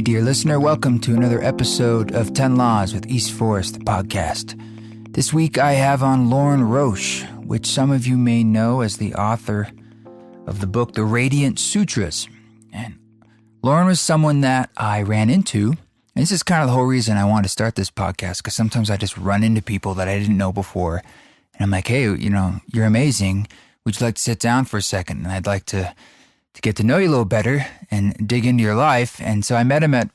dear listener, welcome to another episode of 10 Laws with East Forest, the podcast. This week I have on Lorin Roche, which some of you may know as the author of the book, The Radiance Sutras. And Lorin was someone that I ran into, and this is kind of the whole reason I wanted to start this podcast, because sometimes I just run into people that I didn't know before, and I'm like, hey, you're amazing. Would you like to sit down for a second? And I'd like to get to know you a little better and dig into your life. And so I met him at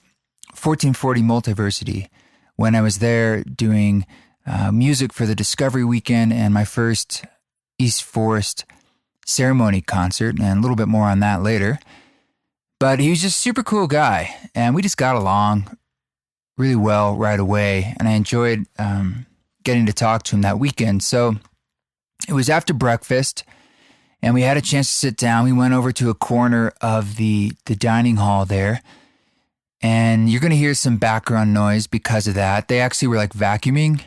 1440 Multiversity when I was there doing music for the Discovery Weekend and my first East Forest ceremony concert, and a little bit more on that later. But he was just a super cool guy, and we just got along really well right away, and I enjoyed getting to talk to him that weekend. So it was after breakfast, and we had a chance to sit down. We went over to a corner of the dining hall there, and you're going to hear some background noise because of that. They actually were like vacuuming,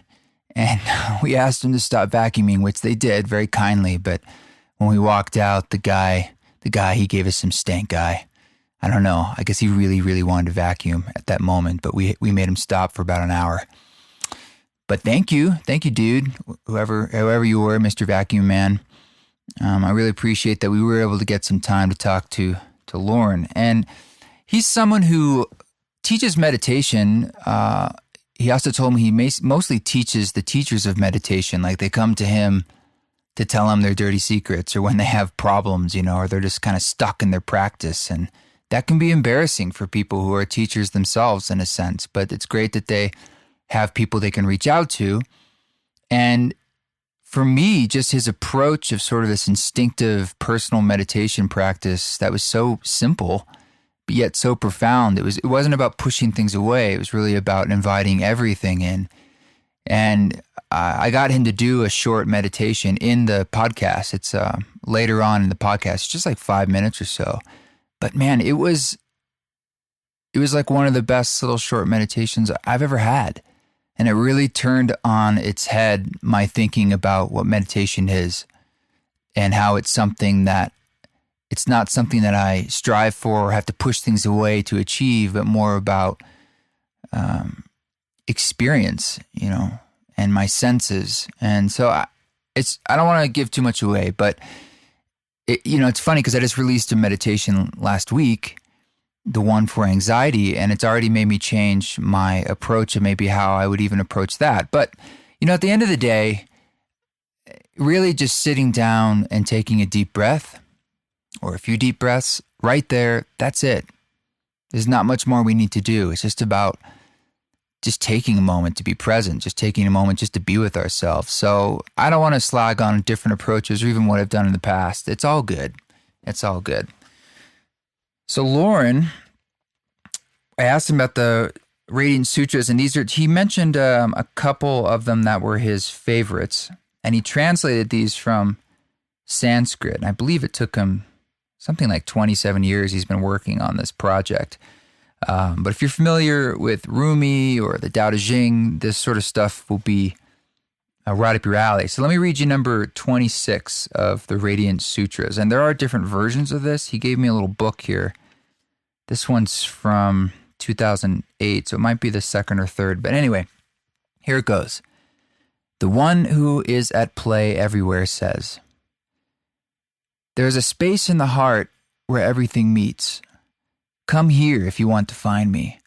and we asked them to stop vacuuming, which they did very kindly. But when we walked out, the guy, he gave us some stank eye. I don't know. I guess he really, really wanted to vacuum at that moment, but we made him stop for about an hour. But thank you, dude, whoever you were, Mr. Vacuum Man. I really appreciate that we were able to get some time to talk to Lorin. And he's someone who teaches meditation. He also told me he mostly teaches the teachers of meditation. Like they come to him to tell him their dirty secrets, or when they have problems, or they're just kind of stuck in their practice. And that can be embarrassing for people who are teachers themselves in a sense. But it's great that they have people they can reach out to. And for me, just his approach of sort of this instinctive personal meditation practice that was so simple, but yet so profound. It wasn't about pushing things away. It was really about inviting everything in. And I got him to do a short meditation in the podcast. It's later on in the podcast, it's just like 5 minutes or so. But man, it was like one of the best little short meditations I've ever had. And it really turned on its head my thinking about what meditation is, and how it's not something that I strive for or have to push things away to achieve, but more about experience, and my senses. And so I don't want to give too much away, but it's funny because I just released a meditation last week, the one for anxiety, and it's already made me change my approach and maybe how I would even approach that. But, at the end of the day, really just sitting down and taking a deep breath or a few deep breaths right there, that's it. There's not much more we need to do. It's just about just taking a moment to be present, just taking a moment just to be with ourselves. So I don't want to slag on different approaches or even what I've done in the past. It's all good. It's all good. So Lorin, I asked him about the Radiance Sutras, and he mentioned a couple of them that were his favorites, and he translated these from Sanskrit. And I believe it took him something like 27 years he's been working on this project. But if you're familiar with Rumi or the Tao Te Ching, this sort of stuff will be right up your alley. So let me read you number 26 of the Radiance Sutras. And there are different versions of this. He gave me a little book here. This one's from 2008, so it might be the second or third. But anyway, here it goes. The one who is at play everywhere says, "There is a space in the heart where everything meets. Come here if you want to find me.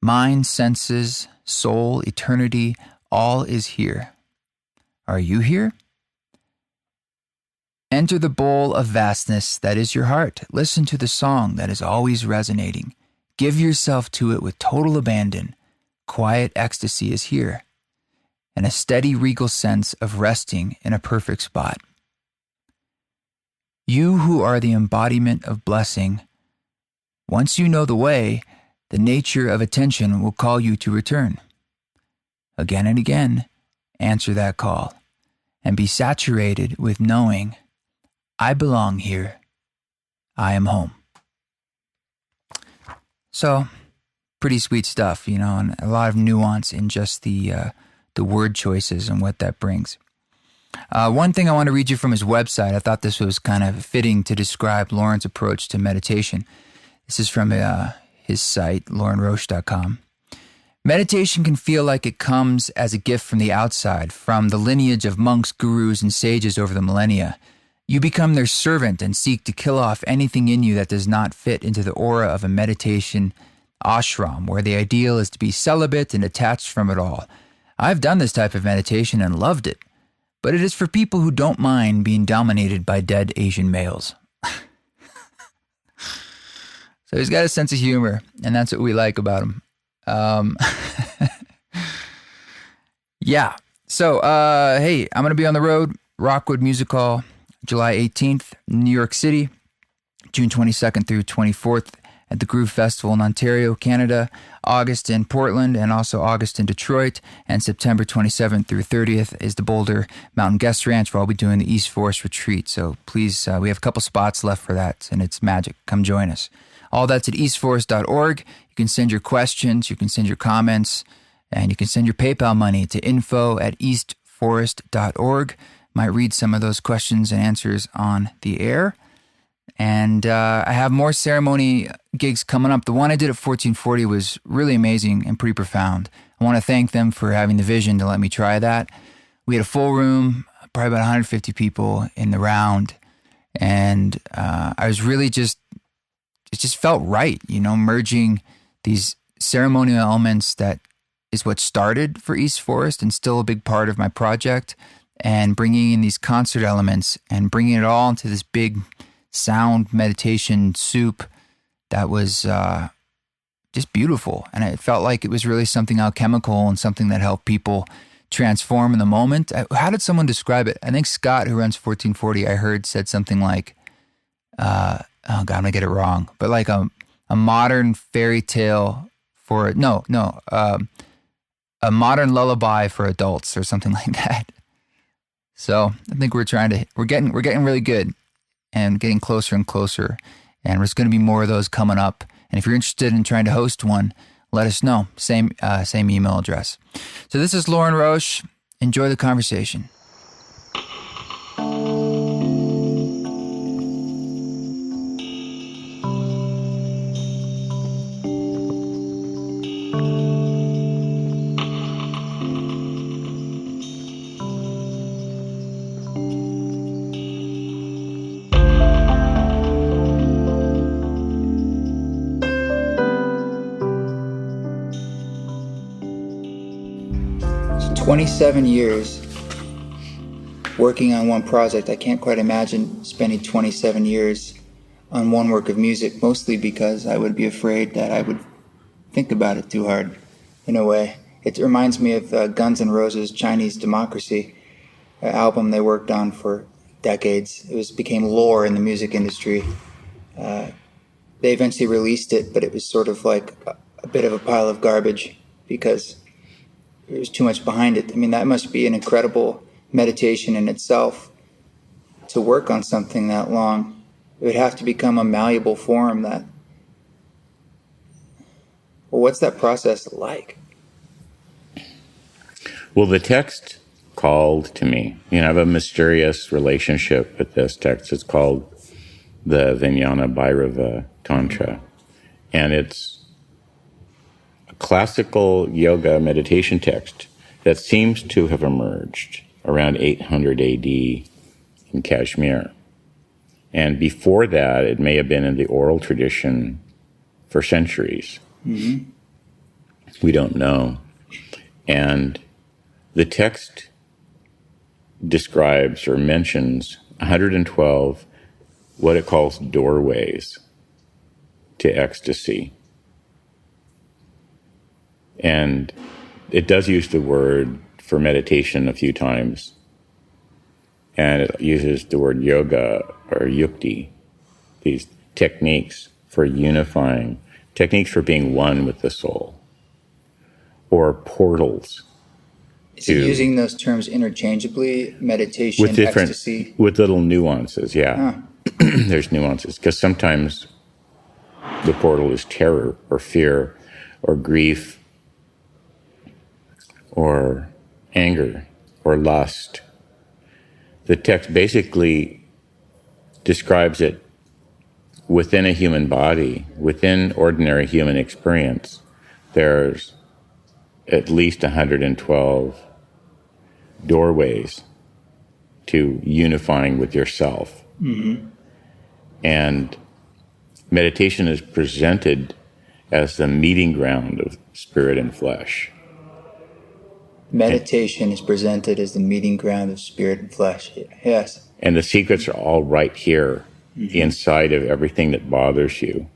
Mind, senses, soul, eternity, all is here. Are you here? Enter the bowl of vastness that is your heart. Listen to the song that is always resonating. Give yourself to it with total abandon. Quiet ecstasy is here, and a steady regal sense of resting in a perfect spot. You who are the embodiment of blessing, once you know the way, the nature of attention will call you to return. Again and again, answer that call, and be saturated with knowing, I belong here. I am home." So, pretty sweet stuff, and a lot of nuance in just the word choices and what that brings. One thing I want to read you from his website. I thought this was kind of fitting to describe Lorin's approach to meditation. This is from his site, lorinroche.com. Meditation can feel like it comes as a gift from the outside, from the lineage of monks, gurus, and sages over the millennia. You become their servant and seek to kill off anything in you that does not fit into the aura of a meditation ashram, where the ideal is to be celibate and detached from it all. I've done this type of meditation and loved it, but it is for people who don't mind being dominated by dead Asian males. So he's got a sense of humor, and that's what we like about him. Yeah. So, hey, I'm going to be on the road, Rockwood Music Hall, July 18th, New York City, June 22nd through 24th at the Groove Festival in Ontario, Canada, August in Portland, and also August in Detroit, and September 27th through 30th is the Boulder Mountain Guest Ranch, where I'll be doing the East Forest Retreat. So please, we have a couple spots left for that, and it's magic. Come join us. All that's at eastforest.org. You can send your questions, you can send your comments, and you can send your PayPal money to info@eastforest.org. Might read some of those questions and answers on the air. And I have more ceremony gigs coming up. The one I did at 1440 was really amazing and pretty profound. I want to thank them for having the vision to let me try that. We had a full room, probably about 150 people in the round. And I was really it just felt right, merging these ceremonial elements that is what started for East Forest and still a big part of my project, and bringing in these concert elements and bringing it all into this big sound meditation soup that was just beautiful. And it felt like it was really something alchemical and something that helped people transform in the moment. How did someone describe it? I think Scott, who runs 1440, I heard said something like, oh God, I'm gonna get it wrong, but like a modern fairy tale for, a modern lullaby for adults or something like that. So I think we're getting really good and getting closer and closer. And there's going to be more of those coming up. And if you're interested in trying to host one, let us know. Same email address. So this is Lorin Roche. Enjoy the conversation. 27 years working on one project. I can't quite imagine spending 27 years on one work of music, mostly because I would be afraid that I would think about it too hard, in a way. It reminds me of Guns N' Roses' Chinese Democracy, an album they worked on for decades. It became lore in the music industry. They eventually released it, but it was sort of like a bit of a pile of garbage because there was too much behind it. I mean, that must be an incredible meditation in itself to work on something that long. It would have to become a malleable form that... Well, what's that process like? Well, the text called to me. I have a mysterious relationship with this text. It's called the Vijnana Bhairava Tantra. And it's a classical yoga meditation text that seems to have emerged around 800 AD in Kashmir. And before that, it may have been in the oral tradition for centuries. Mm-hmm. We don't know. And the text describes or mentions 112 what it calls doorways to ecstasy. And it does use the word for meditation a few times. And it uses the word yoga or yukti, these techniques for unifying, techniques for being one with the soul, or portals. Is it using those terms interchangeably, meditation, with different, ecstasy? With little nuances, yeah. There's nuances, because sometimes the portal is terror or fear or grief or anger or lust. The text basically describes it within a human body, within ordinary human experience, there's at least 112 doorways to unifying with yourself. Mm-hmm. And meditation is presented as the meeting ground of spirit and flesh. Meditation is presented as the meeting ground of spirit and flesh. Yes. And the secrets are all right here, inside of everything that bothers you,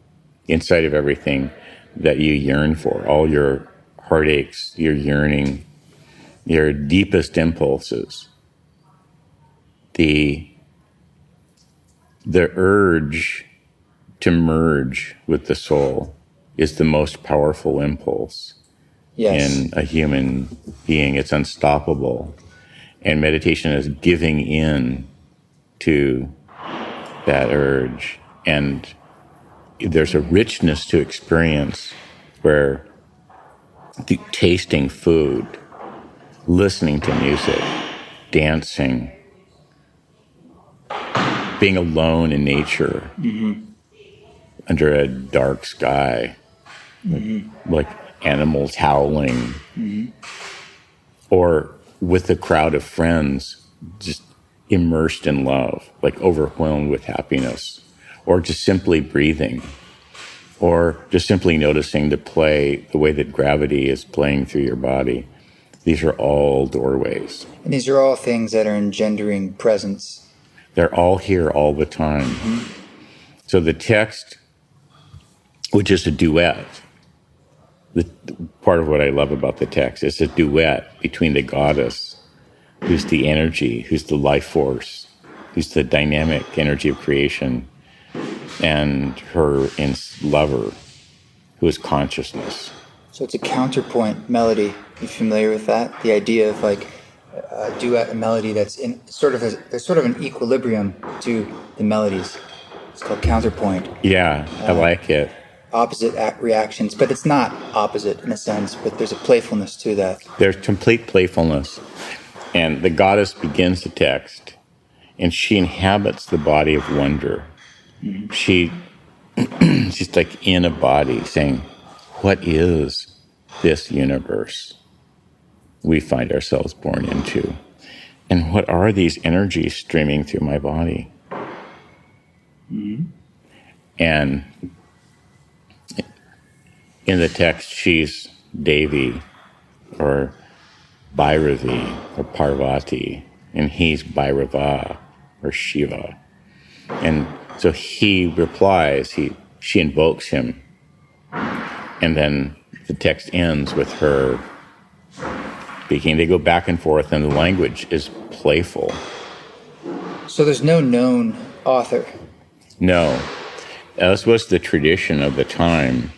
inside of everything that you yearn for, all your heartaches, your yearning, your deepest impulses. The urge to merge with the soul is the most powerful impulse in a human being. It's unstoppable. And meditation is giving in to that urge. And there's a richness to experience where tasting food, listening to music, dancing, being alone in nature, under a dark sky, like animals howling, or with a crowd of friends, just immersed in love, like overwhelmed with happiness, or just simply breathing, or just simply noticing the way that gravity is playing through your body. These are all doorways. And these are all things that are engendering presence. They're all here all the time. So the text, which is a duet, part of what I love about the text is a duet between the goddess, who's the energy, who's the life force, who's the dynamic energy of creation, and her lover, who is consciousness. So it's a counterpoint melody. You familiar with that? The idea of like a duet, a melody that's in there's sort of an equilibrium to the melodies. It's called counterpoint. Yeah, I like it. Opposite reactions, but it's not opposite in a sense, but there's a playfulness to that. There's complete playfulness. And the goddess begins the text, and she inhabits the body of wonder. She's like in a body saying, what is this universe we find ourselves born into? And what are these energies streaming through my body? And in the text, she's Devi or Bhairavi or Parvati, and he's Bhairava or Shiva. And so he replies, she invokes him, and then the text ends with her speaking. They go back and forth, and the language is playful. So there's no known author? No. As was the tradition of the time,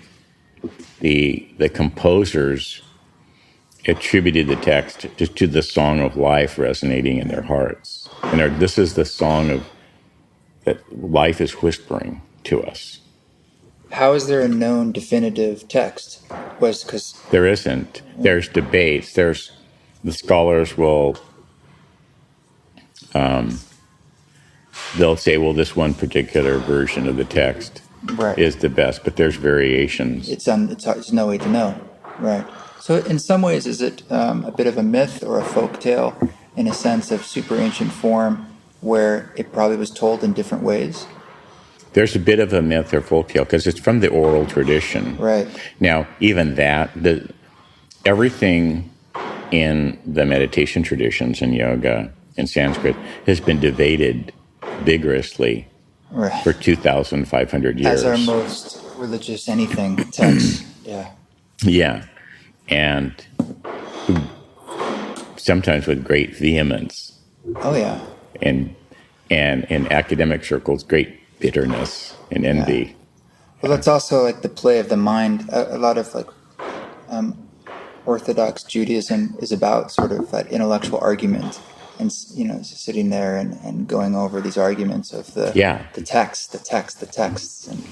the composers attributed the text just to the song of life resonating in their hearts. And this is the song that life is whispering to us. How is there a known definitive text? There isn't. There's debates. The scholars will they'll say, well, this one particular version of the text is the best, but there's variations. There's no way to know, right? So in some ways, is it a bit of a myth or a folk tale in a sense of super ancient form where it probably was told in different ways? There's a bit of a myth or folk tale because it's from the oral tradition. Right. Now, even that, everything in the meditation traditions in yoga and Sanskrit has been debated vigorously for 2,500 years. As are most religious anything texts. Yeah. Yeah. And sometimes with great vehemence. Oh, yeah. And in academic circles, great bitterness and envy. Yeah. Well, that's also like the play of the mind. A lot of like Orthodox Judaism is about sort of that intellectual argument, and sitting there and going over these arguments of the texts, and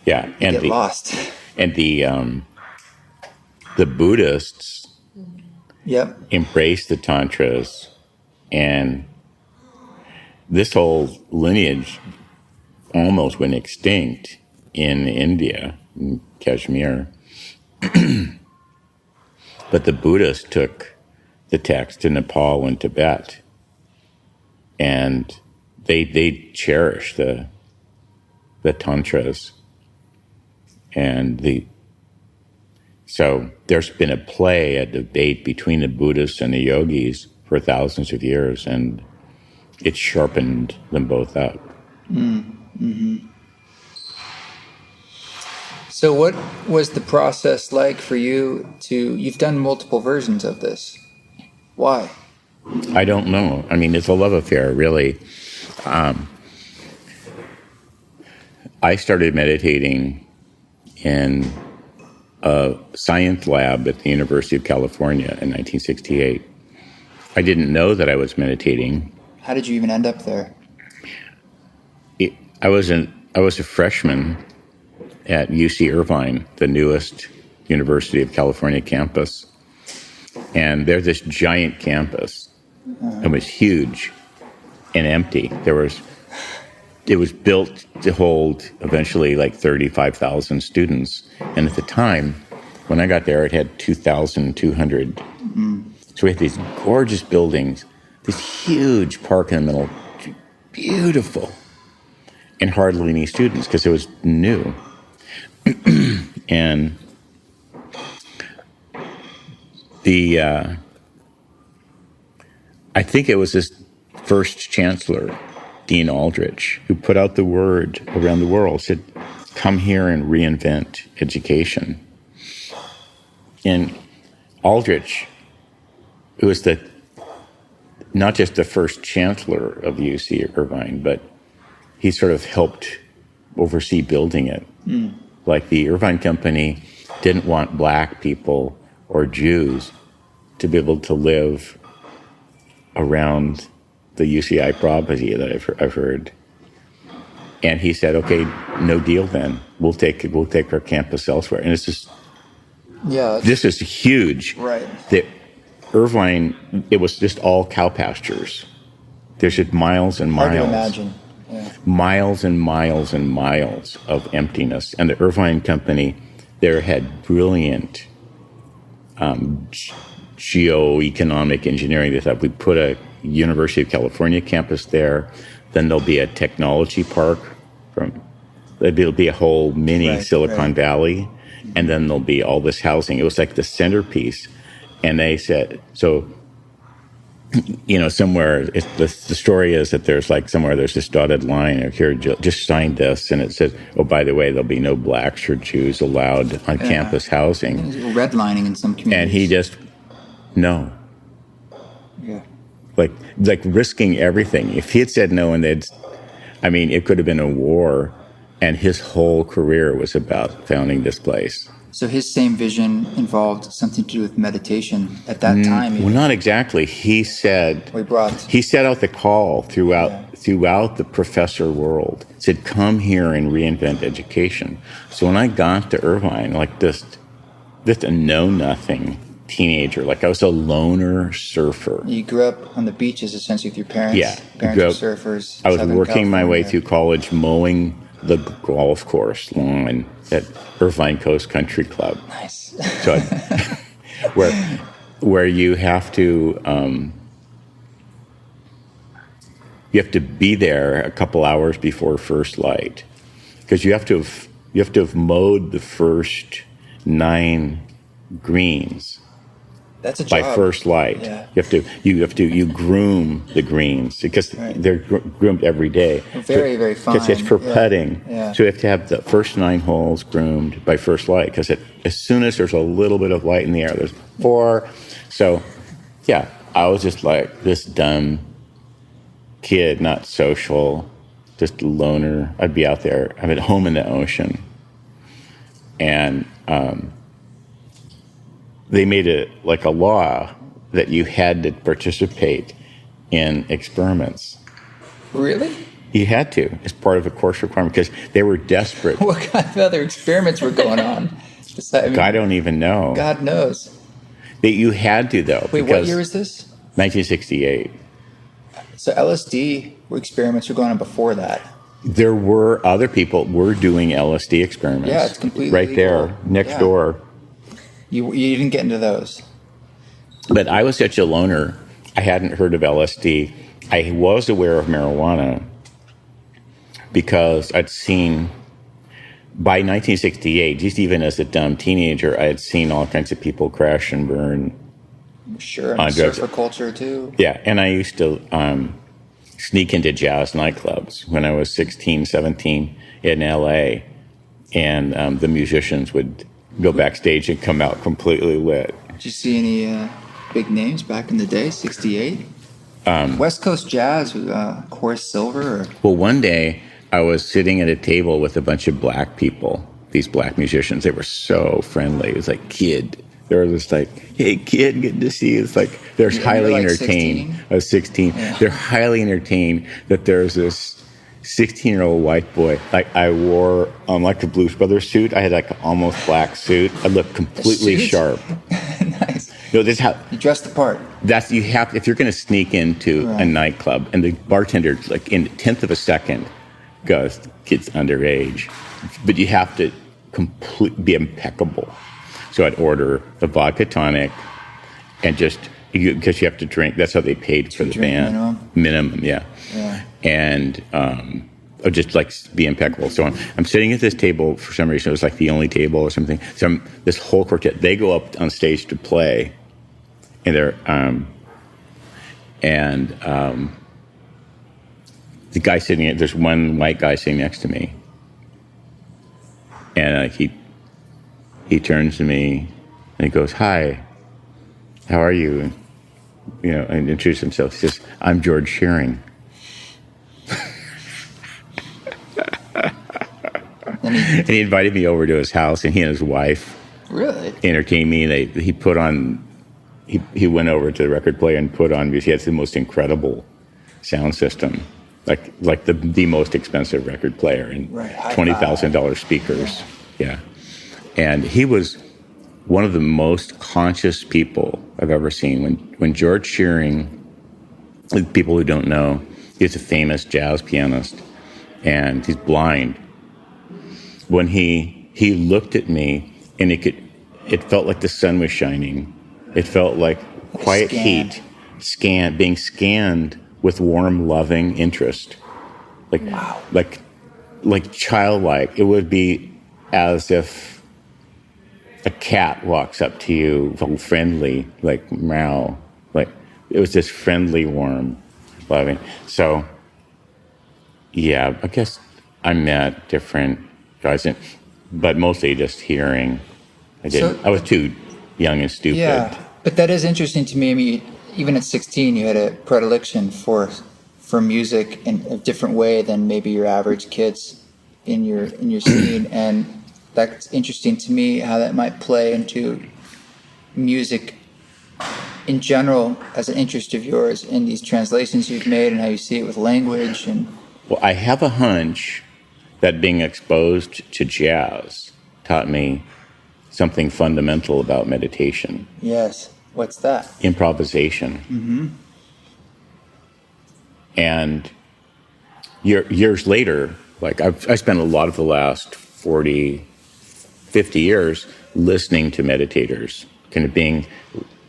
get lost. And the Buddhists embrace the tantras, and this whole lineage almost went extinct in India, in Kashmir. But the Buddhists took the text to Nepal and Tibet, and they cherish the tantras, and so there's been a debate between the Buddhists and the yogis for thousands of years, and it sharpened them both up. Mm-hmm. So what was the process like for you you've done multiple versions of this. Why? I don't know. I mean, it's a love affair, really. I started meditating in a science lab at the University of California in 1968. I didn't know that I was meditating. How did you even end up there? I was a freshman at UC Irvine, the newest University of California campus. And there's this giant campus. It was huge and empty. It was built to hold eventually like 35,000 students. And at the time, when I got there, it had 2,200. So we had these gorgeous buildings, this huge park in the middle, beautiful, and hardly any students because it was new. And I think it was this first chancellor, Dean Aldrich, who put out the word around the world, said, come here and reinvent education. And Aldrich, who was not just the first chancellor of UC Irvine, but he sort of helped oversee building it. Like the Irvine Company didn't want black people or Jews to be able to live around the UCI property that I've heard. And he said, okay, no deal then. We'll take our campus elsewhere. And it's just, this is huge. Right. The Irvine, it was just all cow pastures. There's just miles and miles. Hard to imagine. Yeah. Miles and miles and miles of emptiness. And the Irvine Company there had brilliant geoeconomic engineering. They thought we'd put a University of California campus there. Then there'll be a technology park. There'll be a whole mini Silicon Valley. And then there'll be all this housing. It was like the centerpiece. And they said, so, somewhere, the story is that there's somewhere there's this dotted line, or here, just sign this. And it says, oh, by the way, there'll be no blacks or Jews allowed on campus housing. Redlining in some communities. And he just, no. Yeah. Like risking everything. If he had said no, and it could have been a war. And his whole career was about founding this place. So his same vision involved something to do with meditation at that time. Well, not exactly. He set out the call throughout the professor world. Said, come here and reinvent education. So when I got to Irvine, just a know-nothing teenager, I was a loner surfer. You grew up on the beaches, essentially, with your parents. Yeah. Parents were surfers. I was working my way through college, mowing the golf course lawn at Irvine Coast Country Club. Nice. So where you have to be there a couple hours before first light, because you have to have mowed the first 9 greens. That's a job. By first light. Yeah. You groom the greens because they're groomed every day. Very, very fine. Because it's for putting. Yeah. So you have to have the first 9 holes groomed by first light, because as soon as there's a little bit of light in the air, there's 4. So, I was just like this dumb kid, not social, just a loner. I'd be out there. I'm at home in the ocean. And they made it a law that you had to participate in experiments. Really? You had to, as part of a course requirement, because they were desperate. What kind of other experiments were going on? I don't even know. God knows. You had to, though. Wait, what year was this? 1968. So LSD experiments were going on before that. There were other people were doing LSD experiments. Yeah, it's completely right legal. there next door. You didn't get into those. But I was such a loner. I hadn't heard of LSD. I was aware of marijuana because I'd seen, by 1968, just even as a dumb teenager, I had seen all kinds of people crash and burn. Sure, and surfer culture too. Yeah, and I used to sneak into jazz nightclubs when I was 16, 17 in LA, and the musicians would go backstage and come out completely lit. Did you see any big names back in the day, 68? West Coast Jazz with Horace Silver? Or? Well, one day I was sitting at a table with a bunch of black people, these black musicians. They were so friendly. It was like, kid. They were just like, hey, kid, good to see you. It's like, they're highly like entertained. 16? I was 16. Yeah. They're highly entertained that there's this 16-year-old white boy. Like, I wore, like a Blues Brothers suit. I had like an almost black suit. I looked completely sharp. Nice. No, this is how you dressed the part. That's you have. If you're going to sneak into a nightclub, and the bartender, like in a tenth of a second, goes, "Kid's underage," but you have to be impeccable. So I'd order a vodka tonic, and just because you have to drink. That's how they paid for the band. Minimum, yeah. And I'd just like be impeccable. So I'm sitting at this table for some reason. It was like the only table or something. So this whole quartet, they go up on stage to play. And they're, the guy sitting, there's one white guy sitting next to me. And he turns to me and he goes, "Hi, how are you?" And introduces himself. He says, "I'm George Shearing." And he invited me over to his house, and he and his wife entertained me. And he put on. He went over to the record player and put on music. He has the most incredible sound system, like the most expensive record player, and $20,000 speakers. Yeah, and he was one of the most conscious people I've ever seen. When George Shearing, people who don't know, he's a famous jazz pianist, and he's blind. When he looked at me, and it felt like the sun was shining. It felt like quiet heat, being scanned with warm, loving interest. Like childlike. It would be as if a cat walks up to you, friendly, like meow. Like it was just friendly, warm, loving. So, yeah, I guess I met different guys, but mostly just hearing. I was too young and stupid. Yeah, but that is interesting to me. I mean, even at 16, you had a predilection for music in a different way than maybe your average kids in your scene, and that's interesting to me how that might play into music in general as an interest of yours in these translations you've made and how you see it with language. And well, I have a hunch that being exposed to jazz taught me something fundamental about meditation. Yes. What's that? Improvisation. Mm-hmm. And years later, like I spent a lot of the last 40, 50 years listening to meditators, kind of being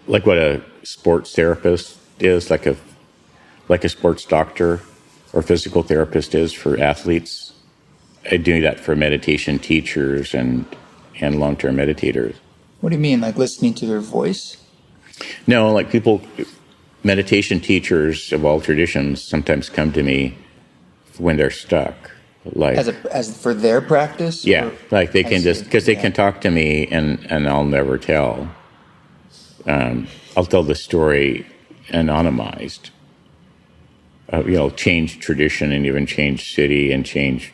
like what a sports therapist is, like a sports doctor or physical therapist is for athletes. I do that for meditation teachers and long-term meditators. What do you mean, like listening to their voice? No, like meditation teachers of all traditions sometimes come to me when they're stuck. Like as for their practice? Yeah, like they can just, because they can talk to me and I'll never tell. I'll tell the story anonymized. Change tradition and even change city and change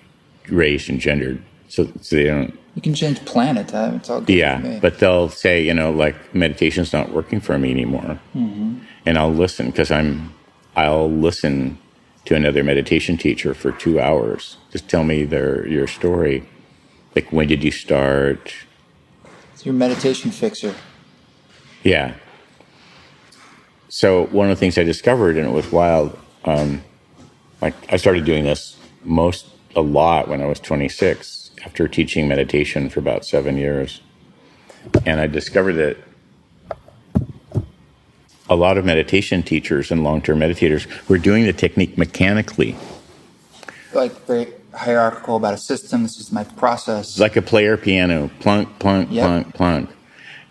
race and gender. So they don't. You can change planet. It's all good for me. But they'll say, like meditation's not working for me anymore. Mm-hmm. And I'll listen because I'll listen to another meditation teacher for 2 hours. Just tell me your story. Like, when did you start? It's your meditation fixer. Yeah. So one of the things I discovered, and it was wild, like I started doing this a lot when I was 26 after teaching meditation for about 7 years. And I discovered that a lot of meditation teachers and long-term meditators were doing the technique mechanically. Like very hierarchical about a system. This is my process. Like a player piano, plunk, plunk, Yep. plunk, plunk.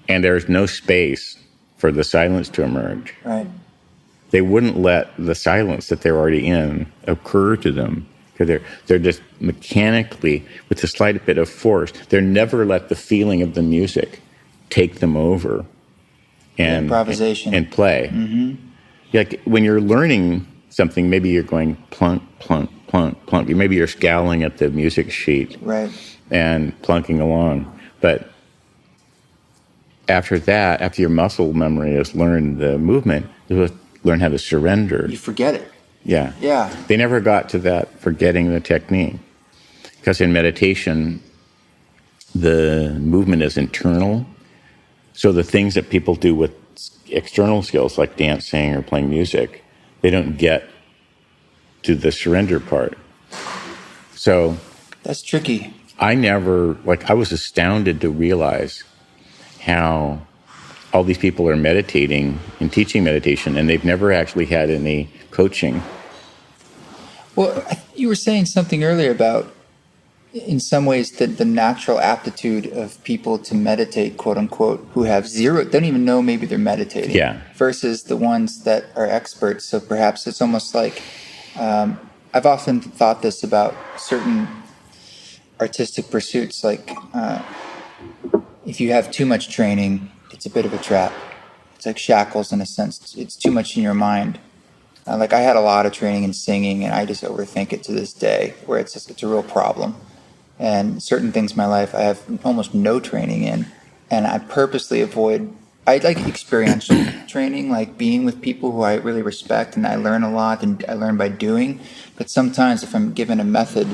And there's no space for the silence to emerge. Right. They wouldn't let the silence that they're already in occur to them. Because they're just mechanically, with a slight bit of force, they're never let the feeling of the music take them over. And improvisation. And play. Mm-hmm. Like when you're learning something, maybe you're going plunk, plunk, plunk, plunk. Maybe you're scowling at the music sheet. Right. And plunking along. But after that, after your muscle memory has learned the movement, you learn how to surrender. You forget it. Yeah. Yeah. They never got to that forgetting the technique. Because in meditation, the movement is internal. So the things that people do with external skills, like dancing or playing music, they don't get to the surrender part. So that's tricky. I was astounded to realize how all these people are meditating and teaching meditation, and they've never actually had any coaching. Well, you were saying something earlier about, in some ways, the natural aptitude of people to meditate, quote unquote, who have zero, don't even know maybe they're meditating, versus the ones that are experts. So perhaps it's almost like, I've often thought this about certain artistic pursuits, like if you have too much training, it's a bit of a trap. It's like shackles in a sense. It's too much in your mind. Like I had a lot of training in singing, and I just overthink it to this day, where it's a real problem. And certain things in my life I have almost no training in, and I purposely avoid. I like experiential training, like being with people who I really respect, and I learn a lot, and I learn by doing. But sometimes if I'm given a method,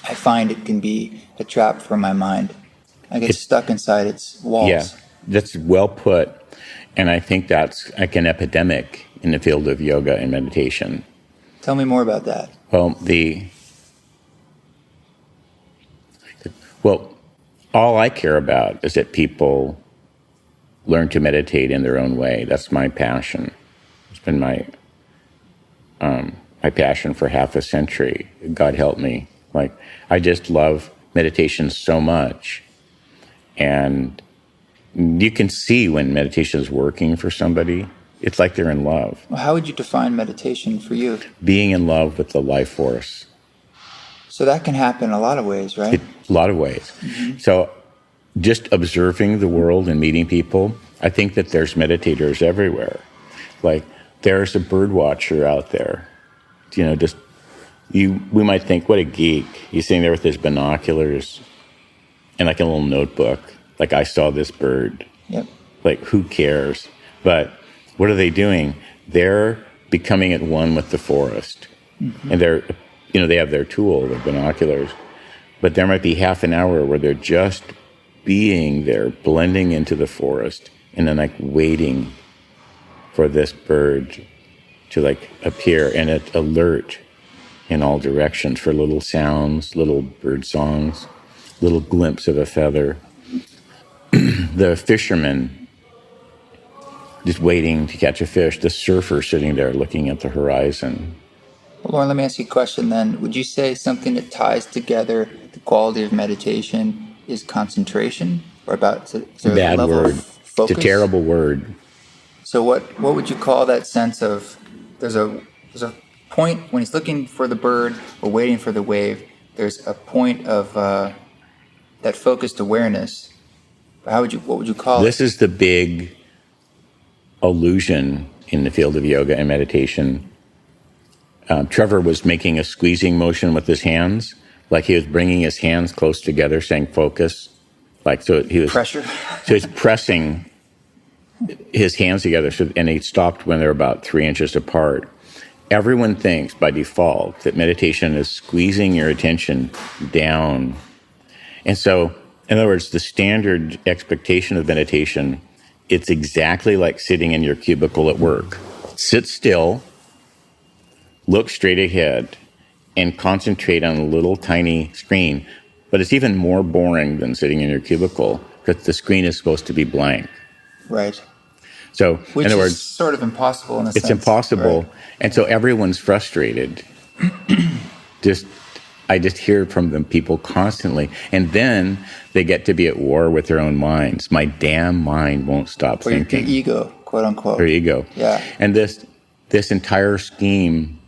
I find it can be a trap for my mind. I get stuck inside its walls. Yeah, that's well put. And I think that's like an epidemic in the field of yoga and meditation. Tell me more about that. Well, all I care about is that people learn to meditate in their own way. That's my passion. It's been my passion for half a century. God help me. Like, I just love meditation so much. And you can see when meditation is working for somebody. It's like they're in love. Well, how would you define meditation for you? Being in love with the life force. So that can happen in a lot of ways, right? A lot of ways. Mm-hmm. So just observing the world and meeting people, I think that there's meditators everywhere. Like, there's a bird watcher out there. You know, we might think, what a geek. He's sitting there with his binoculars and like a little notebook. Like, I saw this bird. Yep. Like, who cares? But what are they doing? They're becoming at one with the forest. Mm-hmm. And they have their tool, their binoculars. But there might be half an hour where they're just being there, blending into the forest, and then like waiting for this bird to like appear, and it alert in all directions for little sounds, little bird songs, little glimpse of a feather. The fisherman just waiting to catch a fish, the surfer sitting there looking at the horizon. Well, Lorin, let me ask you a question then. Would you say something that ties together the quality of meditation is concentration? Or about is there Bad a level word. of focus? It's a terrible word. So what would you call that sense of there's a point when he's looking for the bird or waiting for the wave, there's a point of that focused awareness. What would you call it? This is the big illusion in the field of yoga and meditation. Trevor was making a squeezing motion with his hands, like he was bringing his hands close together, saying focus. Like, so he was pressure. So he's pressing his hands together, and he stopped when they're about 3 inches apart. Everyone thinks by default that meditation is squeezing your attention down. And so, in other words, the standard expectation of meditation, it's exactly like sitting in your cubicle at work. Sit still, look straight ahead, and concentrate on a little tiny screen. But it's even more boring than sitting in your cubicle because the screen is supposed to be blank. Right. So, Which in other is words, sort of impossible in a sense. it's impossible. Right. And so everyone's frustrated. I just hear from them, people constantly. And then they get to be at war with their own minds. My damn mind won't stop thinking. Your ego, quote unquote. Their ego. Yeah. And this entire scheme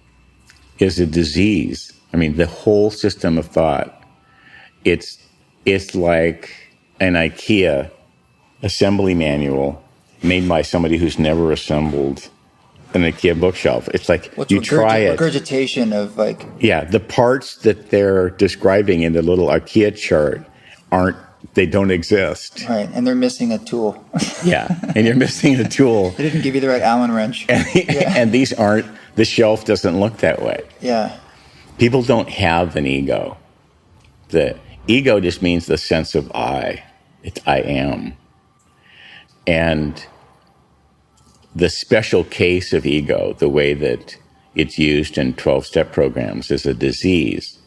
is a disease. I mean, the whole system of thought, it's like an IKEA assembly manual made by somebody who's never assembled an IKEA bookshelf. It's like you try it. Regurgitation of like... Yeah, the parts that they're describing in the little IKEA chart they don't exist. Right, and they're missing a tool. Yeah, and you're missing a tool. They didn't give you the right Allen wrench. And these aren't, the shelf doesn't look that way. Yeah. People don't have an ego. The ego just means the sense of I. It's I am. And the special case of ego, the way that it's used in 12-step programs, is a disease.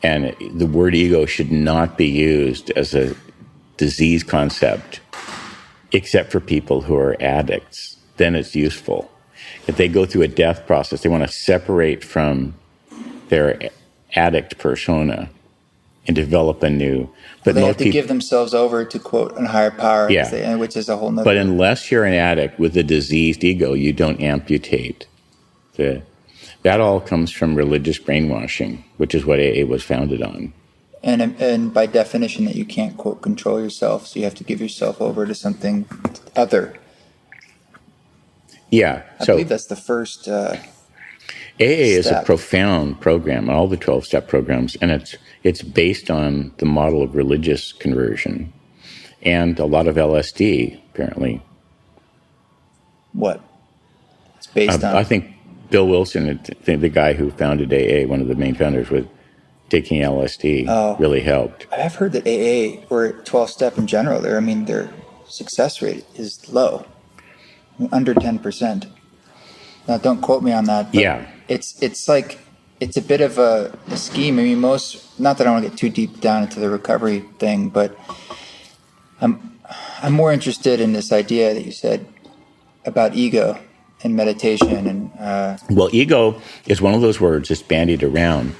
And the word ego should not be used as a disease concept, except for people who are addicts. Then it's useful. If they go through a death process, they want to separate from their addict persona and develop a new... But they have to give themselves over to, quote, a higher power, yeah. Which is a whole nother... But unless you're an addict with a diseased ego, you don't amputate. That all comes from religious brainwashing, which is what AA was founded on. And by definition that you can't, quote, control yourself, so you have to give yourself over to something other. Yeah. I believe that's the first AA is a profound program, all the 12-step programs, and it's based on the model of religious conversion and a lot of LSD, apparently. What? It's based on... I think Bill Wilson, the guy who founded AA, one of the main founders, with taking LSD really helped. I've heard that AA, or 12-step in general, their success rate is low, under 10%. Now, don't quote me on that. But yeah. It's like, it's a bit of a scheme. I mean, not that I want to get too deep down into the recovery thing, but I'm more interested in this idea that you said about ego and meditation and... well, ego is one of those words that's bandied around.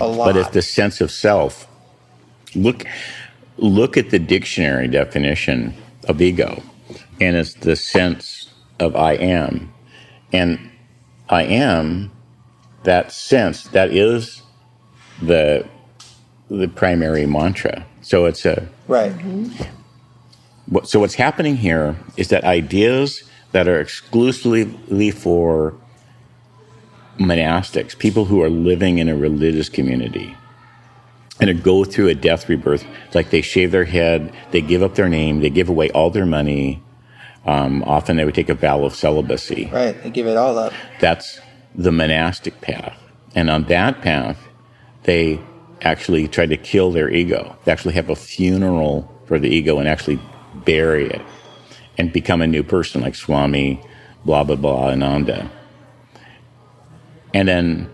A lot. But it's the sense of self. Look at the dictionary definition of ego, and it's the sense of I am. And I am, that sense, that is the primary mantra. So it's right. So what's happening here is that ideas that are exclusively for monastics, people who are living in a religious community, and to go through a death rebirth, it's like they shave their head, they give up their name, they give away all their money. Often they would take a vow of celibacy. Right, they give it all up. That's the monastic path. And on that path, they actually try to kill their ego. They actually have a funeral for the ego and actually bury it and become a new person like Swami, blah, blah, blah, Ananda. And then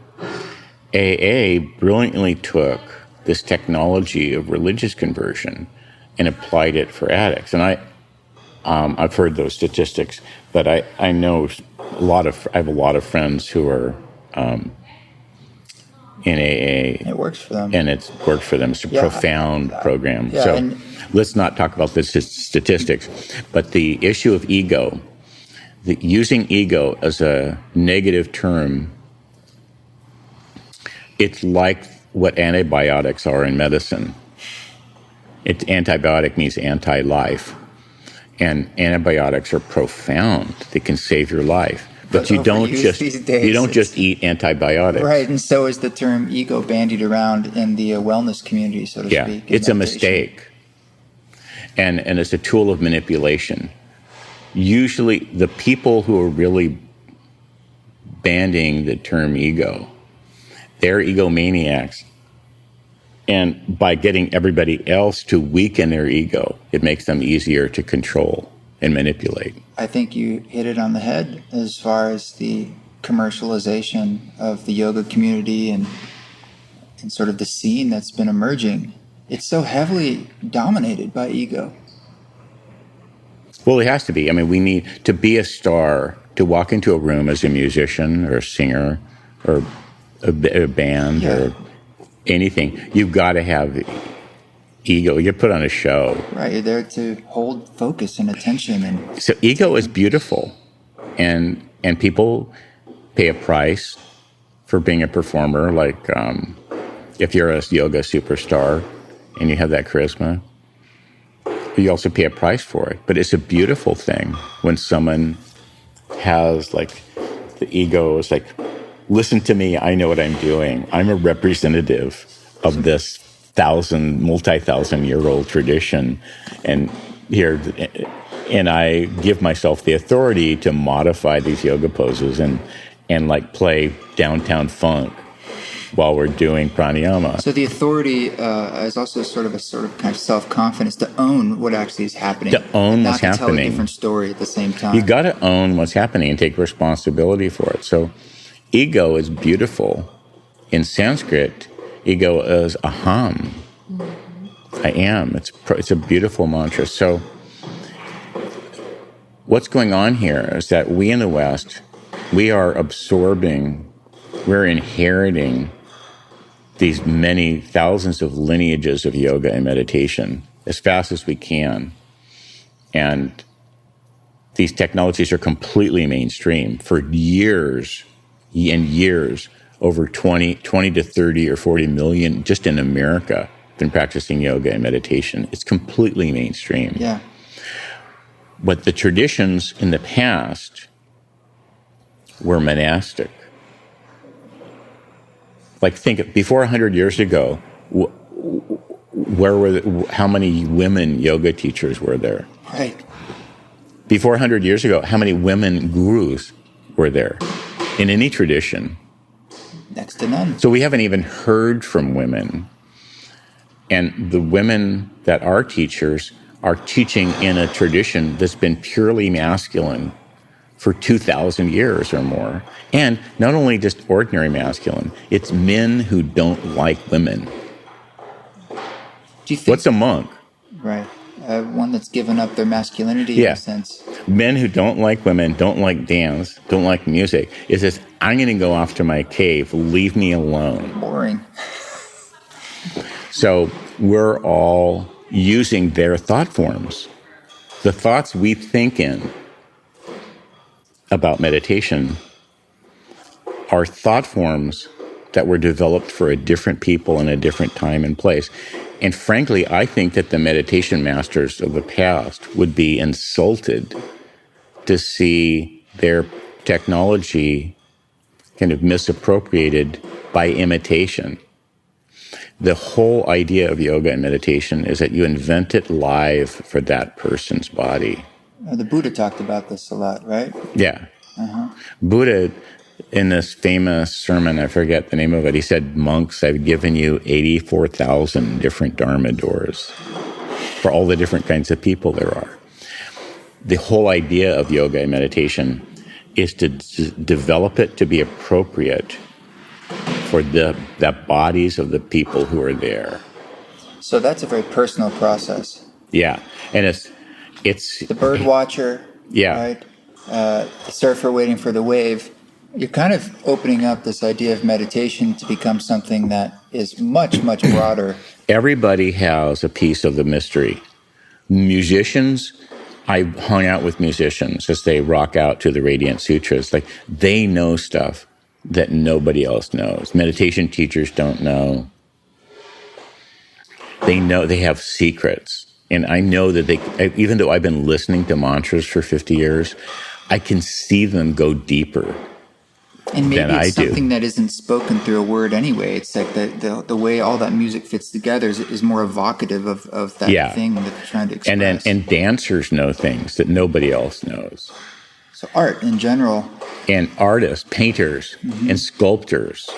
AA brilliantly took this technology of religious conversion and applied it for addicts. And I've heard those statistics, but I know I have a lot of friends who are in AA. It works for them. And it's worked for them. It's a profound program. Yeah, so let's not talk about the statistics, but the issue of ego, using ego as a negative term, it's like what antibiotics are in medicine. Antibiotic means anti-life. And antibiotics are profound. They can save your life. But you don't just eat antibiotics. Right, and so is the term ego bandied around in the wellness community, so to speak. Yeah, it's a mistake. And it's a tool of manipulation. Usually the people who are really bandying the term ego, they're egomaniacs. And by getting everybody else to weaken their ego, it makes them easier to control and manipulate. I think you hit it on the head as far as the commercialization of the yoga community and and sort of the scene that's been emerging, it's so heavily dominated by ego. Well, it has to be. I mean, we need to be a star, to walk into a room as a musician or a singer or a band or anything. You've got to have ego. You put on a show. Right. You're there to hold focus and attention. And so ego is beautiful. And people pay a price for being a performer. Like if you're a yoga superstar and you have that charisma, you also pay a price for it. But it's a beautiful thing when someone has like the ego is like, listen to me, I know what I'm doing. I'm a representative of this multi-thousand-year-old tradition. And I give myself the authority to modify these yoga poses and like play downtown funk while we're doing pranayama. So the authority is also sort of kind of self-confidence to own what actually is happening. To own what's happening. Not to tell a happening. different story at the same time. You got to own what's happening and take responsibility for it. So ego is beautiful. In Sanskrit, ego is aham. I am. It's a beautiful mantra. So what's going on here is that we in the West, we are absorbing, we're inheriting these many thousands of lineages of yoga and meditation as fast as we can. And these technologies are completely mainstream. For years and years, over 20 to 30 or 40 million just in America have been practicing yoga and meditation. It's completely mainstream. Yeah. But the traditions in the past were monastic. Like think before 100 years ago, how many women yoga teachers were there? Right. Before 100 years ago, how many women gurus were there in any tradition? Next to none. So we haven't even heard from women. And the women that are teachers are teaching in a tradition that's been purely masculine for 2,000 years or more. And not only just ordinary masculine, it's men who don't like women. Do you think, what's a monk? Right. One that's given up their masculinity in a sense. Men who don't like women, don't like dance, don't like music. It says, I'm going to go off to my cave, leave me alone. Boring. So we're all using their thought forms. The thoughts we think in about meditation are thought forms that were developed for a different people in a different time and place. And frankly, I think that the meditation masters of the past would be insulted to see their technology kind of misappropriated by imitation. The whole idea of yoga and meditation is that you invent it live for that person's body. The Buddha talked about this a lot, right? Yeah. Uh-huh. Buddha, in this famous sermon, I forget the name of it, he said, monks, I've given you 84,000 different Dharma doors for all the different kinds of people there are. The whole idea of yoga and meditation is to develop it to be appropriate for the bodies of the people who are there. So that's a very personal process. Yeah. And it's the bird watcher, right? The surfer waiting for the wave. You're kind of opening up this idea of meditation to become something that is much, much broader. Everybody has a piece of the mystery. Musicians, I hung out with musicians as they rock out to the Radiance Sutras. Like, they know stuff that nobody else knows. Meditation teachers don't know. They know they have secrets. And I know that even though I've been listening to mantras for 50 years, I can see them go deeper. And maybe it's something that isn't spoken through a word anyway. It's like the way all that music fits together is more evocative of that thing that they're trying to express. And dancers know things that nobody else knows. So art in general. And artists, painters, and sculptors,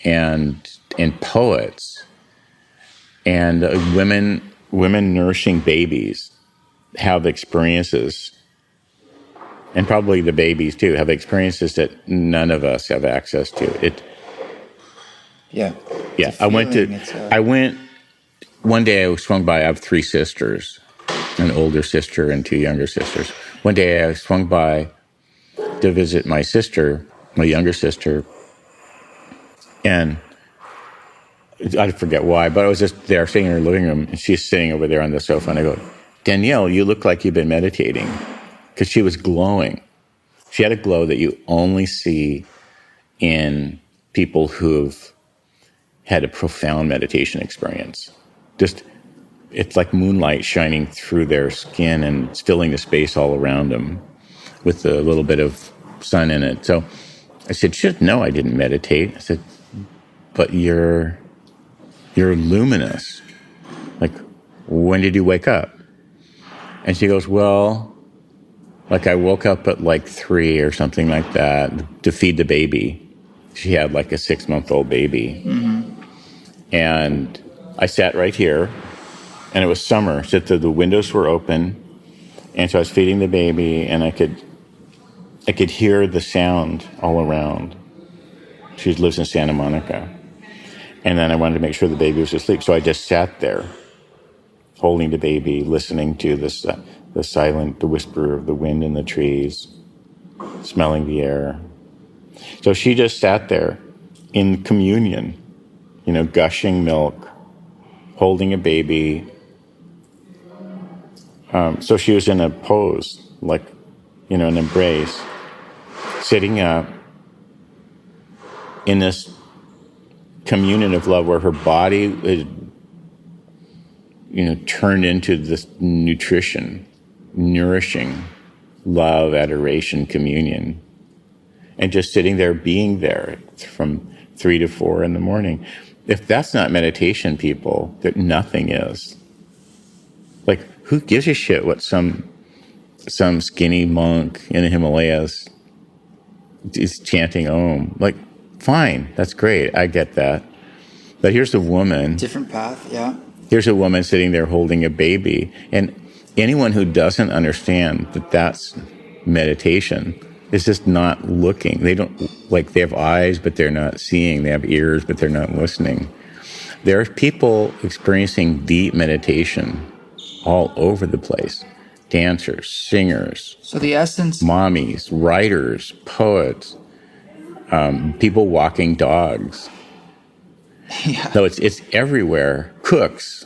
and poets, and women nourishing babies have experiences. And probably the babies, too, have experiences that none of us have access to. Yeah. Yeah. I went one day I swung by, I have 3 sisters, an older sister and 2 younger sisters. One day I swung by to visit my sister, my younger sister, and I forget why, but I was just there sitting in her living room, and she's sitting over there on the sofa, and I go, Danielle, you look like you've been meditating, because she was glowing. She had a glow that you only see in people who've had a profound meditation experience. Just, it's like moonlight shining through their skin and filling the space all around them with a little bit of sun in it. So I said, shit, no, I didn't meditate. I said, but you're luminous. Like, when did you wake up? And she goes, well, like I woke up at like 3 or something like that to feed the baby. She had like a 6-month-old baby. Mm-hmm. And I sat right here, and it was summer, so the windows were open, and so I was feeding the baby, and I could hear the sound all around. She lives in Santa Monica. And then I wanted to make sure the baby was asleep, so I just sat there, holding the baby, listening to the whisper of the wind in the trees, smelling the air. So she just sat there in communion, gushing milk, holding a baby. So she was in a pose, like, an embrace, sitting up in this communion of love where her body is, turned into this nourishing love, adoration, communion. And just sitting there, being there from 3 to 4 in the morning. If that's not meditation, people, that nothing is. Like, who gives a shit what some skinny monk in the Himalayas is chanting Om? Like, fine, that's great, I get that. But here's a woman. Different path, yeah. Here's a woman sitting there holding a baby. And anyone who doesn't understand that that's meditation is just not looking. They have eyes, but they're not seeing. They have ears, but they're not listening. There are people experiencing deep meditation all over the place. Dancers, singers. So the essence... mommies, writers, poets, people walking dogs. Yeah. So it's everywhere. Cooks.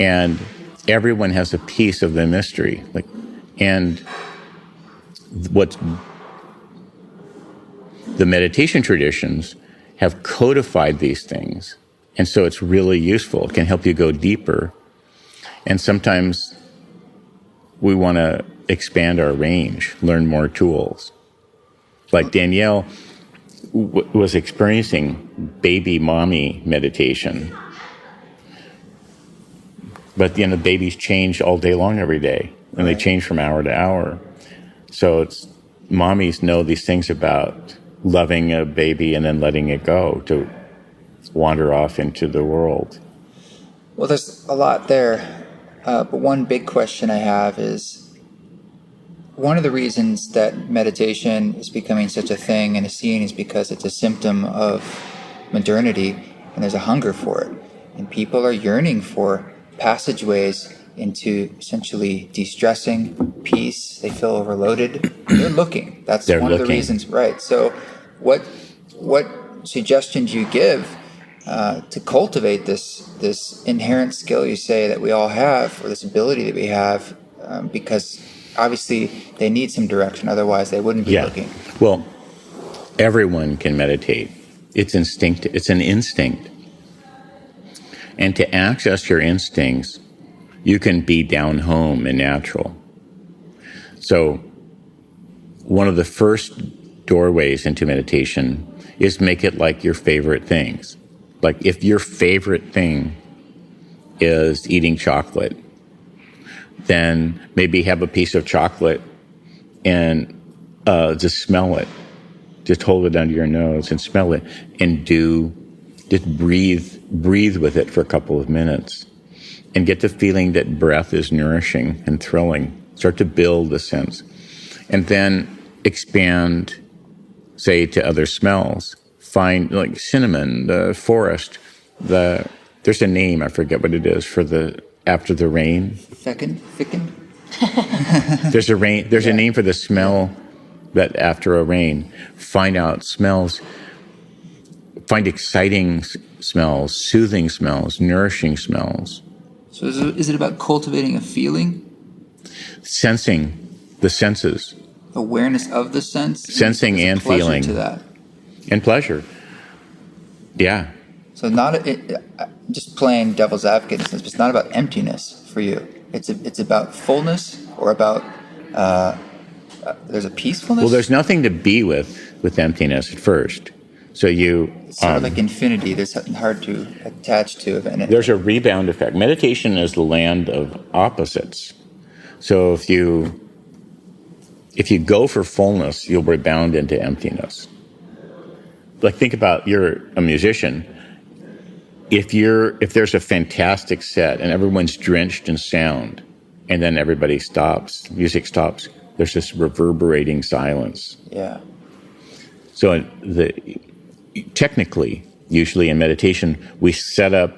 And everyone has a piece of the mystery. And what the meditation traditions have codified these things. And so it's really useful. It can help you go deeper. And sometimes we want to expand our range, learn more tools. Like Danielle was experiencing baby mommy meditation. But the babies change all day long every day. And they change from hour to hour. So mommies know these things about loving a baby and then letting it go to wander off into the world. Well, there's a lot there. But one big question I have is, one of the reasons that meditation is becoming such a thing and is seen is because it's a symptom of modernity, and there's a hunger for it. And people are yearning for passageways into essentially de-stressing, peace. They feel overloaded. They're looking. That's one of the reasons, right? So what suggestions you give to cultivate this inherent skill you say that we all have, or this ability that we have, because obviously they need some direction, otherwise they wouldn't be looking. Well, everyone can meditate. It's instinct. It's an instinct. And to access your instincts, you can be down home and natural. So one of the first doorways into meditation is make it like your favorite things. Like if your favorite thing is eating chocolate, then maybe have a piece of chocolate and just smell it. Just hold it under your nose and smell it, and just breathe with it for a couple of minutes, and get the feeling that breath is nourishing and thrilling. Start to build a sense, and then expand, say, to other smells. find like cinnamon, the forest, there's a name, I forget what it is, for after the rain. Ficken? There's a name for the smell that after a rain. Find out smells, find exciting smells, soothing smells, nourishing smells. So is it about cultivating a feeling? Sensing the senses. Awareness of the sense? Sensing and feeling. To that. And pleasure. Yeah. So just playing devil's advocate in a sense, but it's not about emptiness for you. It's about fullness, or about there's a peacefulness. Well, there's nothing to be with emptiness at first. So it's sort of like infinity. There's something hard to attach to. There's a rebound effect. Meditation is the land of opposites. So if you go for fullness, you'll rebound into emptiness. Like, think about, you're a musician. If there's a fantastic set and everyone's drenched in sound, and then everybody stops, music stops, there's this reverberating silence. Yeah. So technically, usually in meditation, we set up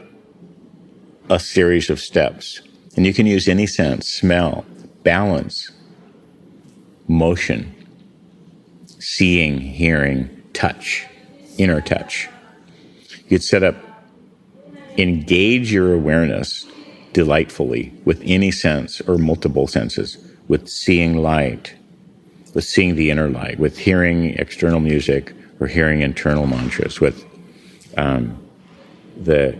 a series of steps. And you can use any sense: smell, balance, motion, seeing, hearing, touch, inner touch. You'd set up, engage your awareness delightfully with any sense or multiple senses, with seeing light, with seeing the inner light, with hearing external music or hearing internal mantras, with the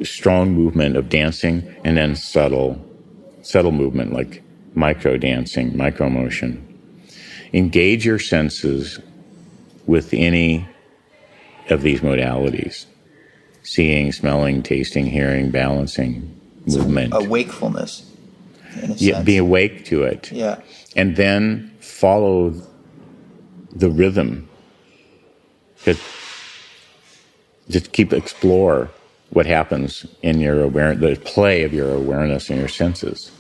strong movement of dancing, and then subtle movement like micro dancing, micro motion. Engage your senses with any of these modalities: seeing, smelling, tasting, hearing, balancing, movement. A wakefulness, in a sense. Be awake to it. Yeah. And then follow the rhythm. Just explore what happens in your awareness, the play of your awareness and your senses.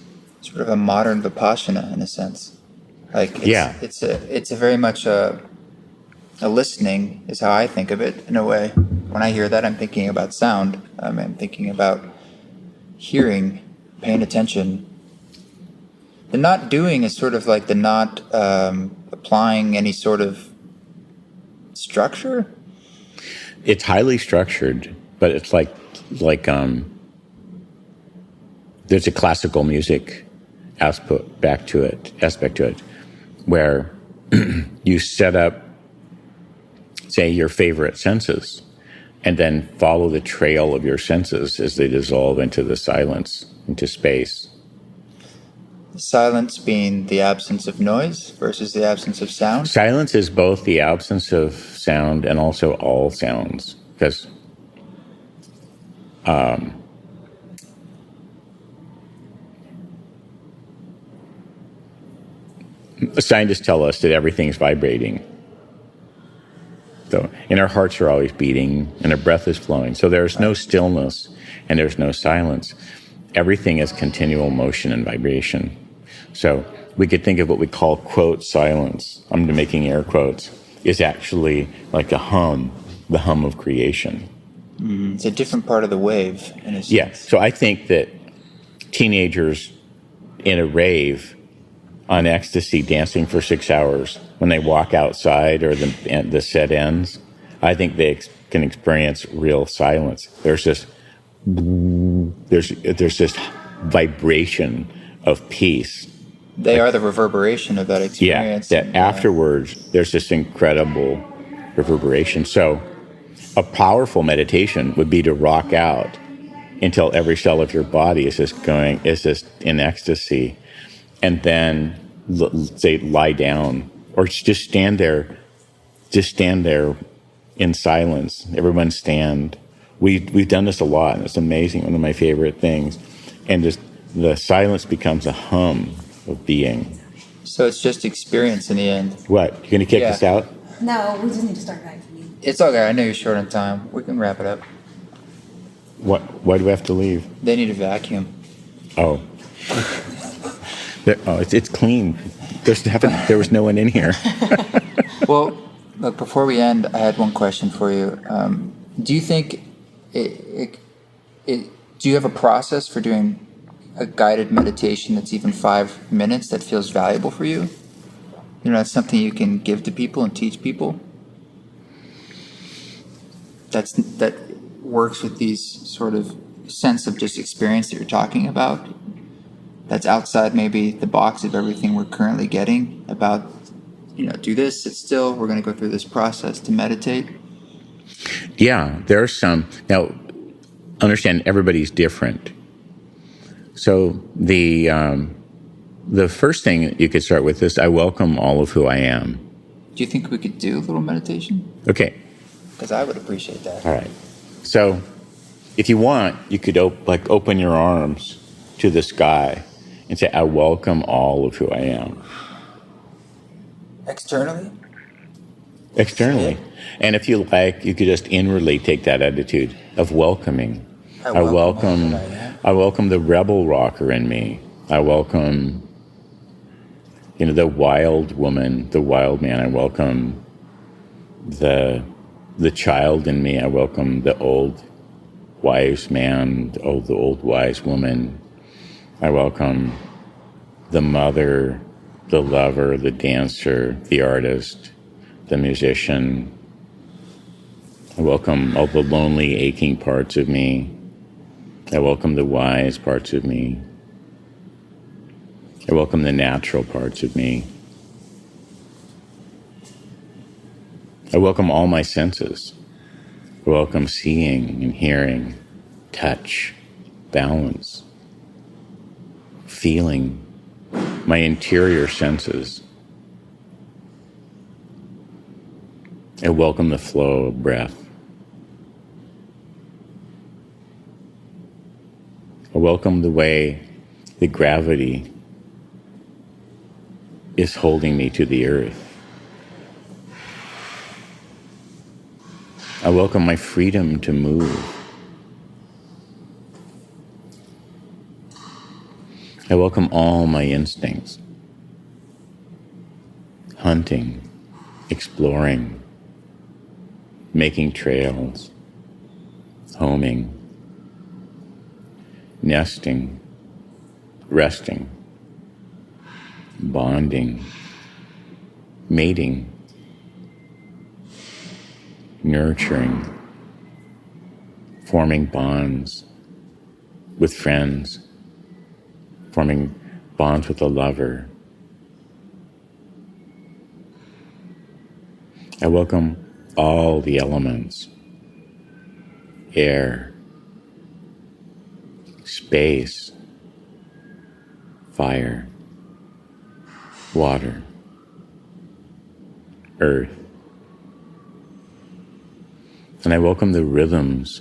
Sort of a modern Vipassana, in a sense. It's a very much a listening is how I think of it, in a way. When I hear that, I'm thinking about sound. I'm thinking about hearing, paying attention. The not doing is sort of like the not applying any sort of structure. It's highly structured, but it's like there's a classical music aspect to it, where you set up, say, your favorite senses, and then follow the trail of your senses as they dissolve into the silence, into space. Silence being the absence of noise versus the absence of sound? Silence is both the absence of sound and also all sounds, because scientists tell us that everything's vibrating. So, and our hearts are always beating, and our breath is flowing. So there's no stillness, and there's no silence. Everything is continual motion and vibration. So we could think of what we call, quote, silence, I'm making air quotes, is actually like a hum, the hum of creation. Mm-hmm. It's a different part of the wave, in a sense. Yeah, so I think that teenagers in a rave on ecstasy dancing for 6 hours, when they walk outside or the set ends, I think they can experience real silence. There's this vibration of peace. They are the reverberation of that experience. Yeah, that afterwards, there's this incredible reverberation. So a powerful meditation would be to rock out until every cell of your body is just in ecstasy. And then, say, lie down, or just stand there in silence. Everyone stand. We've done this a lot, and it's amazing, one of my favorite things. And just the silence becomes a hum of being. So it's just experience in the end. What? You going to kick us out? No, we just need to start writing. It's okay. I know you're short on time. We can wrap it up. What? Why do we have to leave? They need a vacuum. Oh. It's clean. There was no one in here. Well, Look, before we end, I had one question for you. Do you think do you have a process for doing a guided meditation that's even 5 minutes that feels valuable for you? You know, that's something you can give to people and teach people. That works with these sort of sense of just experience that you're talking about. That's outside maybe the box of everything we're currently getting about. You know, do this, sit still. We're going to go through this process to meditate. Yeah, there are some. Now, understand everybody's different. So the first thing you could start with is, I welcome all of who I am. Do you think we could do a little meditation? Okay. Because I would appreciate that. All right. So if you want, you could open your arms to the sky and say, I welcome all of who I am. Externally? Externally. And if you like, you could just inwardly take that attitude of welcoming. I welcome the rebel rocker in me. I welcome, the wild woman, the wild man. I welcome the child in me. I welcome the old wise man, the old wise woman. I welcome the mother, the lover, the dancer, the artist, the musician. I welcome all the lonely, aching parts of me. I welcome the wise parts of me. I welcome the natural parts of me. I welcome all my senses. I welcome seeing and hearing, touch, balance, feeling, my interior senses. I welcome the flow of breath. I welcome the way the gravity is holding me to the earth. I welcome my freedom to move. I welcome all my instincts. Hunting, exploring, making trails, homing, nesting, resting, bonding, mating, nurturing, forming bonds with friends, forming bonds with a lover. I welcome all the elements: air, space, fire, water, earth. And I welcome the rhythms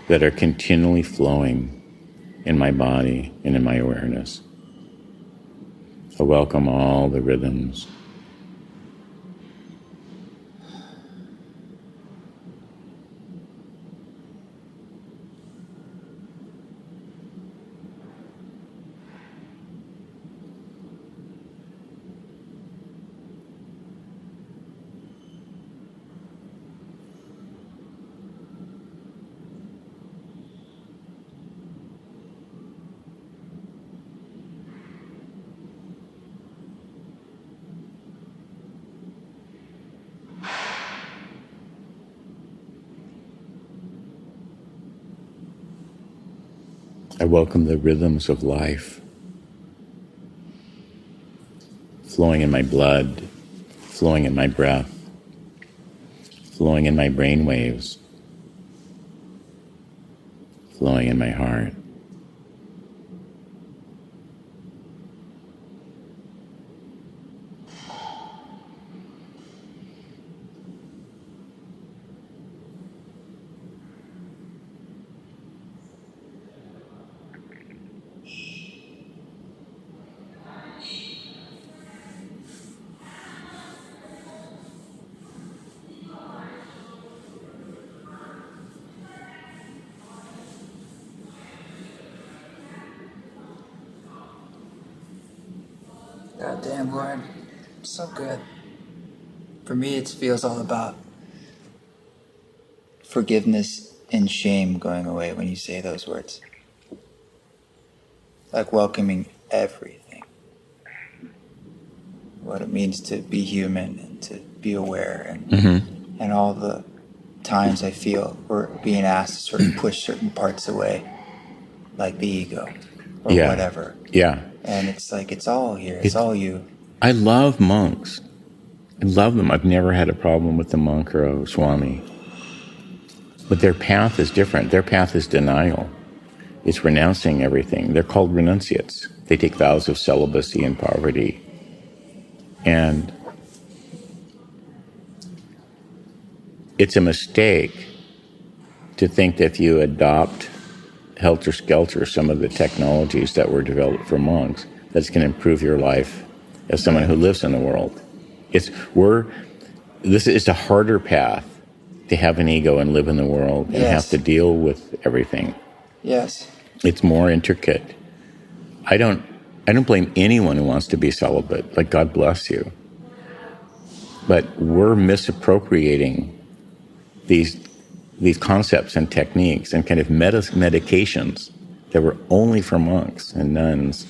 that are continually flowing in my body and in my awareness. I welcome all the rhythms. I welcome the rhythms of life flowing in my blood, flowing in my breath, flowing in my brain waves, flowing in my heart. God damn, Lorin. So good. For me, it feels all about forgiveness and shame going away when you say those words. Like welcoming everything. What it means to be human and to be aware and all the times I feel we're being asked to sort of push certain parts away, like the ego or whatever. Yeah. And it's like, it's all here. It's all you. I love monks. I love them. I've never had a problem with a monk or a swami. But their path is different. Their path is denial. It's renouncing everything. They're called renunciates. They take vows of celibacy and poverty. And it's a mistake to think that if you adopt helter-skelter some of the technologies that were developed for monks, that's going to improve your life as someone who lives in the world. This is a harder path to have an ego and live in the world and have to deal with everything. Yes. It's more intricate. I don't blame anyone who wants to be celibate. Like, God bless you. But we're misappropriating these concepts and techniques and kind of medications that were only for monks and nuns.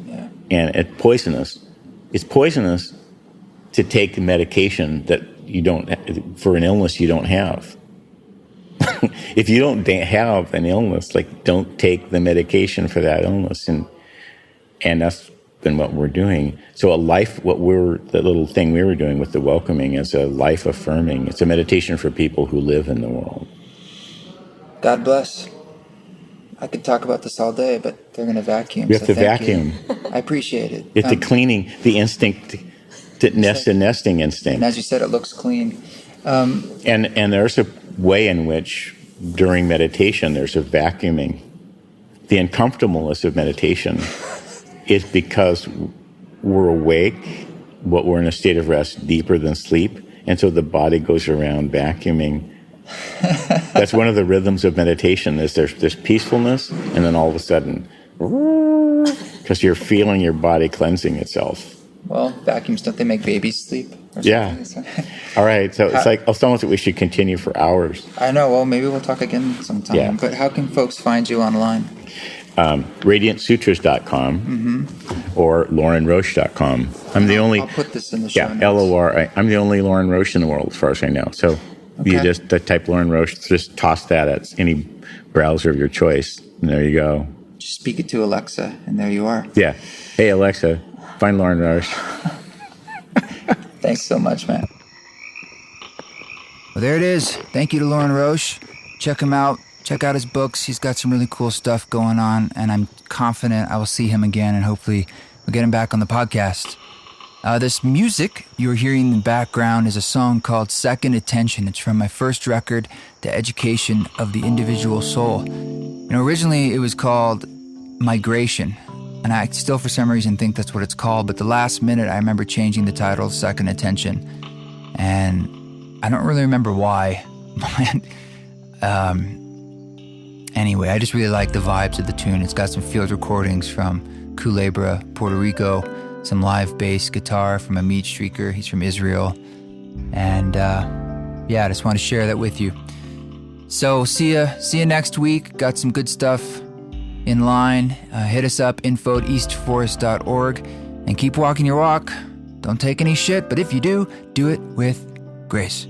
Yeah. And it's poisonous. It's poisonous to take medication that you don't, for an illness you don't have. If you don't have an illness, like, don't take the medication for that illness. And that's been what we're doing. So the little thing we were doing with the welcoming is a life affirming. It's a meditation for people who live in the world. God bless. I could talk about this all day, but they're going to vacuum. We have to vacuum. I appreciate it. It's the cleaning, the instinct, the nesting instinct. And as you said, it looks clean. And there's a way in which during meditation there's a vacuuming. The uncomfortableness of meditation is because we're awake, but we're in a state of rest deeper than sleep, and so the body goes around vacuuming. That's one of the rhythms of meditation, is there's peacefulness, and then all of a sudden, because you're feeling your body cleansing itself. Well, vacuums, don't they make babies sleep? Yeah. All right, so it's almost like we should continue for hours. I know, well, maybe we'll talk again sometime. Yeah. But how can folks find you online? RadianceSutras.com or LorinRoche.com. I'm the only. I'll put this in the show notes. LOR. I'm the only Lorin Roche in the world, as far as I know. So you just type Lorin Roche, just toss that at any browser of your choice, and there you go. Just speak it to Alexa, and there you are. Yeah. Hey, Alexa, find Lorin Roche. Thanks so much, man. Well, there it is. Thank you to Lorin Roche. Check him out. Check out his books. He's got some really cool stuff going on, and I'm confident I will see him again, and hopefully we'll get him back on the podcast. This music you're hearing in the background is a song called Second Attention. It's from my first record, The Education of the Individual Soul. Originally it was called Migration, and I still for some reason think that's what it's called, but the last minute I remember changing the title to Second Attention, and I don't really remember why. Anyway, I just really like the vibes of the tune. It's got some field recordings from Culebra, Puerto Rico, some live bass guitar from Amit Streaker. He's from Israel. And I just want to share that with you. So see you next week. Got some good stuff in line. Hit us up, info@eastforest.org, and keep walking your walk. Don't take any shit, but if you do it with grace.